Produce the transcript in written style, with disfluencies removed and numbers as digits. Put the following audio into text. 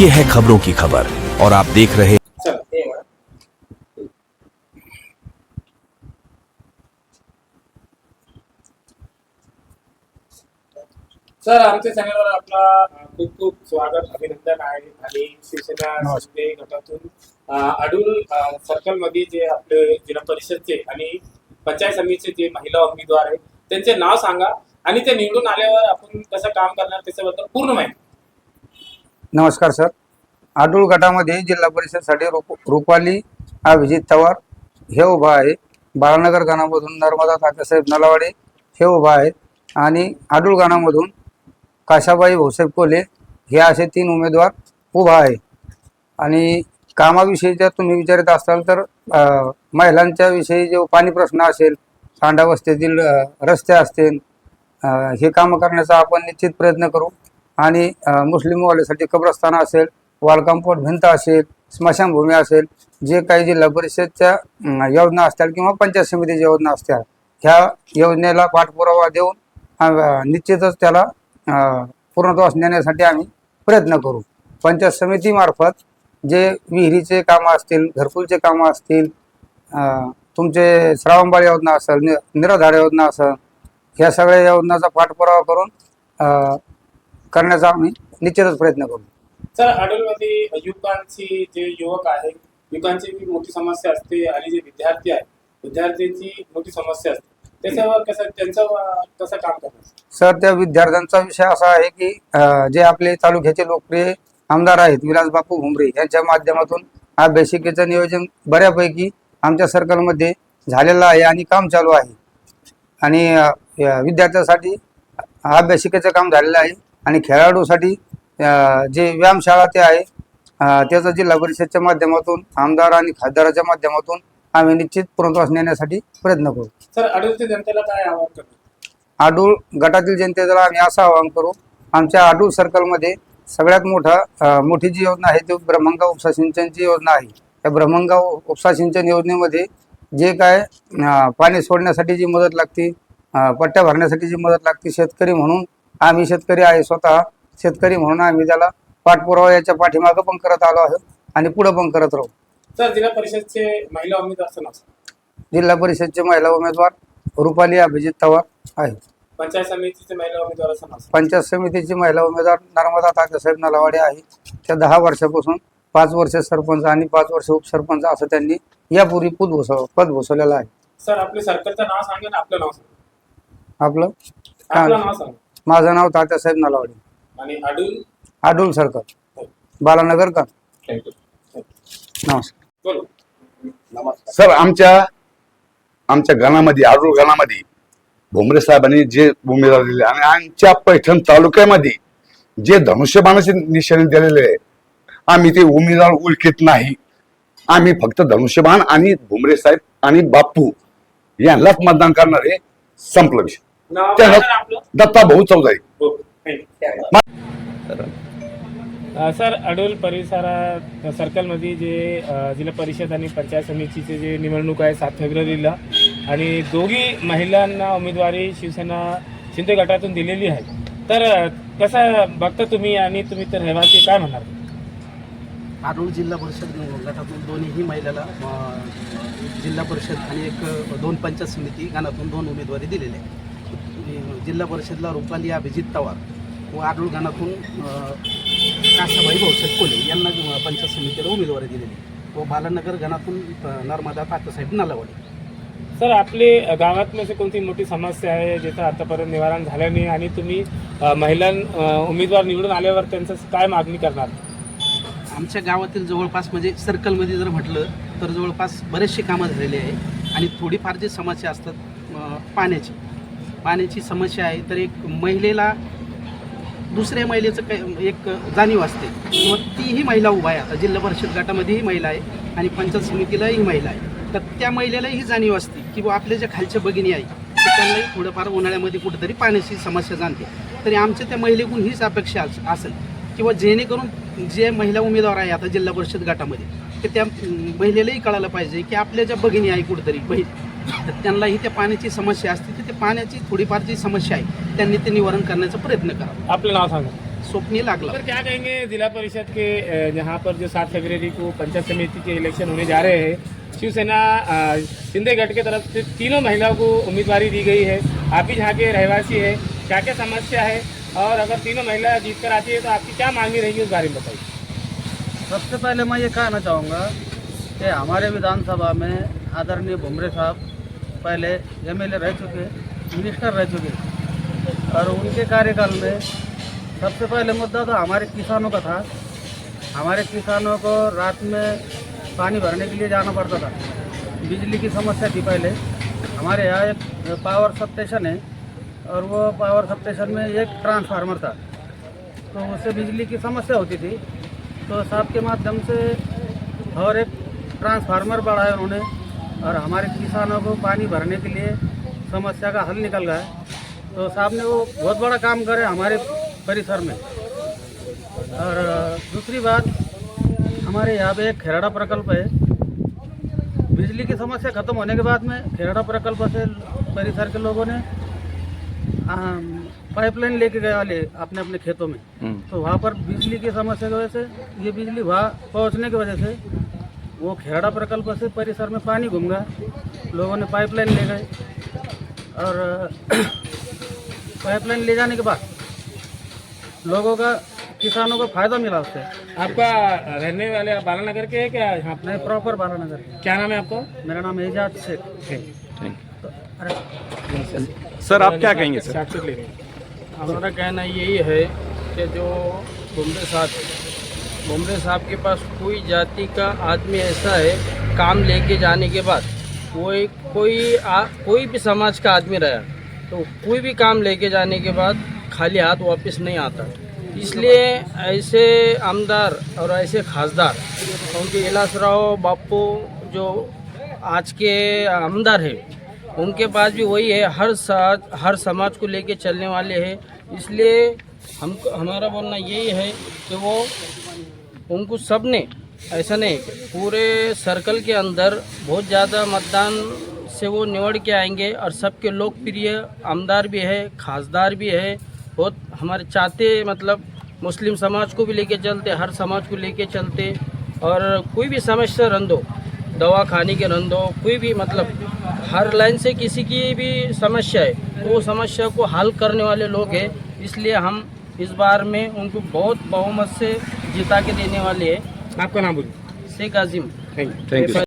ये है खबरों की खबर और आप देख रहे सर आमच्या चॅनलवर आपला खूप खूप स्वागत अभिनंदन आहे आणि शिवसेना शिंदे गटातून अडूल सर्कल मध्ये जे आपले जिल्हा परिषदचे आणि पंचायत समितीचे जे महिला उमेदवार आहेत त्यांचे नाव सांगा आणि ते निवडून आल्यावर आपण कसं काम करणार त्याच्याबद्दल पूर्ण माहिती। नमस्कार सर, आडूळ गटामध्ये जिल्हा परिषदसाठी रुपाली अभिजित तवार हे उभा आहे। बाळनगर गणामधून नर्मदा तात्यासाहेब नलावाडे हे उभा आहेत आणि आडूळ गणामधून काशाबाई भाऊसाहेब कोले हे असे 3 उमेदवार उभा आहे। आणि कामाविषयी जर तुम्ही विचारत असाल तर महिलांच्या विषयी जो पाणी प्रश्न असेल, तांडा वस्तीतील रस्ते असतील, हे काम करण्याचा आपण निश्चित प्रयत्न करू। आणि मुस्लिम वाल्यासाठी कब्रस्तान असेल, वॉल कंपाऊंड भिंत असेल, स्मशानभूमी असेल, जे काही जिल्हा परिषदच्या योजना असतील किंवा पंचायत समितीच्या योजना असतील, ह्या योजनेला पाठपुरावा देऊन निश्चितच त्याला पूर्णत्वास नेण्यासाठी आम्ही प्रयत्न करू। पंचायत समितीमार्फत जे विहिरीचे कामं असतील, घरकुलचे कामं असतील, तुमचे श्रावणबाळ योजना असेल, निराधार योजना असेल, ह्या सगळ्या योजनांचा पाठपुरावा करून करण्याचा आम्ही निश्चितच प्रयत्न करू। सर अडूलमध्ये युवकांची जे युवक आहेत युवकांची मोठी समस्या असते आणि जे विद्यार्थी आहेत विद्यार्थ्यांची मोठी समस्या असते, त्याच्यावर त्यांचं कसं काम करणार? सर, त्या विद्यार्थ्यांचा विषय असा आहे की जे आपले तालुक्याचे लोकप्रिय आमदार आहेत विलास बापू घुमरे यांच्या माध्यमातून अभ्यासिकेचं नियोजन बऱ्यापैकी आमच्या सर्कलमध्ये झालेलं आहे आणि काम चालू आहे। आणि विद्यार्थ्यांसाठी अभ्यासिकेचं काम झालेलं आहे आणि खेळाडूसाठी जे व्यायामशाळा ते आहे त्याचं जिल्हा परिषदच्या माध्यमातून, आमदार आणि खासदाराच्या माध्यमातून आम्ही निश्चित पूर्णत्वास नेण्यासाठी प्रयत्न करू। सर अडूळच्या जनतेला काय आवाहन करणार? आडूळ गटातील जनतेला आम्ही असं आवाहन करू, आमच्या आडूळ सर्कलमध्ये सगळ्यात मोठी जी योजना आहे ती ब्रह्मंगाव उपसा सिंचनची योजना आहे। त्या ब्रह्मंगाव उपसा सिंचन योजनेमध्ये जे काय पाणी सोडण्यासाठी जी मदत लागते, पट्ट्या भरण्यासाठी जी मदत लागते, शेतकरी म्हणून आम्ही शेतकरी आहे, स्वतः शेतकरी म्हणून आम्ही त्याला पाठपुरावा याच्या पाठीमागं पण करत आलो आहोत आणि पुढे पण करत राहू। सर जिल्हा परिषदचे महिला उमेदवार नाव? जिल्हा परिषदचे महिला उमेदवार रुपाली अभिजित तवार आहे। पंचायत समितीचे महिला उमेदवार नाव? पंचायत समितीची महिला उमेदवार नर्मदा तात्यासाहेब नलावाडे आहे। त्या 10 वर्षापासून 5 वर्ष सरपंच आणि 5 वर्ष उपसरपंच असं त्यांनी यापूर्वी पद भूषवलेलं आहे। सर आपले सर्कलचं नाव सांगा ना, आपलं नाव सांगा। आपलं नाव सांगा। माझं नाव तात्यासाहेब नलावाडे आणि आडूळ सर्कल, बालानगर का। नमस्कार। सर, आमच्या गणामध्ये, आडूळ गणामध्ये भुमरे साहेबांनी जे उमेदवार दिले आणि आमच्या पैठण तालुक्यामध्ये जे धनुष्यबाणाचे निशाणे दिलेले आहे, आम्ही ते उमेदवार ओळखीत नाही। आम्ही फक्त धनुष्यबाण आणि भुमरे साहेब आणि बापू यांनाच मतदान करणार आहे, संपलं विषय। दत्ता भाऊ चौधरी। सर अडूल परिसरात सर्कलमध्ये जे जिल्हा परिषद आणि पंचायत समितीचे जे निवडणूक आहे 7 फेब्रुवारीला आणि दोघी महिलांना उमेदवारी शिवसेना शिंदे गटातून दिलेली आहे, तर कसं बघता तुम्ही आणि तुम्ही तर रहिवासी काय म्हणणार? आडूळ जिल्हा परिषद गटातून दोन्ही महिलाला जिल्हा परिषद आणि 2 पंचायत समिती गणातून 2 उमेदवारी दिलेल्या आहेत। जिल्हा परिषदला रुपाली अभिजित तवार व आडूळ गणातून काशाबाई भाऊसाहेब कोले यांना पंचायत समितीला उमेदवारी दिलेली व बालानगर गणातून नर्मदा तात्यासाहेब नलावाडे। सर आपले गावात अशी कोणती मोठी समस्या आहे ज्याचं आतापर्यंत निवारण झालं नाही आणि तुम्ही उमेदवार निवडून आल्यावर त्यांचं काय मागणी करणार? आमच्या गावातील जवळपास म्हणजे सर्कलमध्ये जर म्हटलं तर जवळपास बरेचसे कामं झालेले आहे आणि थोडीफार जी समस्या असतात पाण्याची समस्या आहे, तर एक महिलेला दुसऱ्या महिलेचं काही एक जाणीव असते किंवा तीही महिला उभा आहे। आता जिल्हा परिषद गटामध्येही महिला आहे आणि पंचायत समितीलाही महिला आहे, तर त्या महिलेलाही ही जाणीव असते की आपल्या ज्या खालच्या भगिनी आहे त्यांनाही थोडंफार उन्हाळ्यामध्ये कुठेतरी पाण्याची समस्या जाणते। तरी आमच्या त्या महिलेकडून हीच अपेक्षा असेल किंवा जेणेकरून जे महिला उमेदवार आहे आता जिल्हा परिषद गटामध्ये, तर त्या महिलेलाही कळायला पाहिजे की आपल्या ज्या भगिनी आहे कुठेतरी तर त्यांनाही त्या पाण्याची समस्या असते, तर त्या पाण्याची थोडीफार जी समस्या आहे त्यांनी ते निवारण करण्याचा प्रयत्न करावा। आपलं नाव सांगा। स्वप्नी लागला। सर क्या कहेंगे जिला परिषद के यहाँ पर जो 7 फरवरी को पंचायत समिति के इलेक्शन होने जा रहे हैं, शिवसेना शिंदे गढ़ के तरफ से तीनों महिलाओं को उम्मीदवारी दी गई है। आप भी यहाँ के रहवासी है, क्या क्या समस्या है और अगर तीनों महिला जीत कर आती है तो आपकी क्या मांगी रहेगी उस बारे में बताइए। सबसे पहले मैं ये कहना चाहूँगा कि हमारे विधानसभा में आदरणीय भुमरे साहब पहले एमएलए रह चुके, मिनिस्टर रह चुके, और उनके कार्यकाल में सबसे पहले मुद्दा तो हमारे किसानों का था। हमारे किसानों को रात में पानी भरने के लिए जाना पड़ता था। बिजली की समस्या थी पहले। हमारे यहाँ एक पावर सब स्टेशन है और वो पावर सब स्टेशन में एक ट्रांसफार्मर था, तो उससे बिजली की समस्या होती थी। तो साहब के माध्यम से और एक ट्रांसफार्मर बढ़ाया उन्होंने, और हमारे किसानों को पानी भरने के लिए समस्या का हल निकल गया है। तो साहब ने वो बहुत बड़ा काम करे हमारे परिसर में। और दूसरी बात, हमारे यहाँ पे एक खेराड़ा प्रकल्प है। बिजली की समस्या खत्म होने के बाद में खेराड़ा प्रकल्प से परिसर के लोगों ने पाइपलाइन लेके गए वाले अपने अपने खेतों में। तो वहाँ पर बिजली की समस्या की वजह से, ये बिजली वहाँ पहुँचने की वजह से वो खेराड़ा प्रकल्प से परिसर में पानी घूम गया। लोगों ने पाइपलाइन ले गए और पाइपलाइन ले जाने के बाद लोगों का, किसानों को फायदा मिला उससे। आपका रहने वाले आप बालानगर के हैं क्या? यहाँ मैं प्रॉपर बालानगर के। क्या नाम है आपका? मेरा नाम एजाज शेख। सर आप क्या कहेंगे सर? साक्षात ले रहे हैं। हमारा कहना यही है कि जो भुमरे साहब के पास कोई जाति का आदमी ऐसा है, काम लेके जाने के बाद कोई भी समाज का आदमी रहा तो कोई भी काम लेके जाने के बाद खाली हाथ वापस नहीं आता। इसलिए ऐसे आमदार और ऐसे खासदार, उनके इलासराव बापू जो आज के आमदार है, उनके पास भी वही है, हर समाज को लेके चलने वाले हैं। इसलिए हमारा बोलना यही है कि वो उनको सब ने, ऐसा नहीं, पूरे सर्कल के अंदर बहुत ज़्यादा मतदान से वो निवड़ के आएंगे और सबके लोकप्रिय आमदार भी है, खासदार भी है। बहुत हमारे चाहते, मतलब मुस्लिम समाज को भी लेके चलते, हर समाज को लेके चलते, और कोई भी समस्या रंदो, दवा खाने के रंदो, कोई भी मतलब हर लाइन से किसी की भी समस्या है तो वो समस्या को हल करने वाले लोग हैं। इसलिए हम इस बार में उनको बहुत बहुमत से जिता के देने वाले हैं। आपका नाम बोलिए। शेख आजिम। Thank you.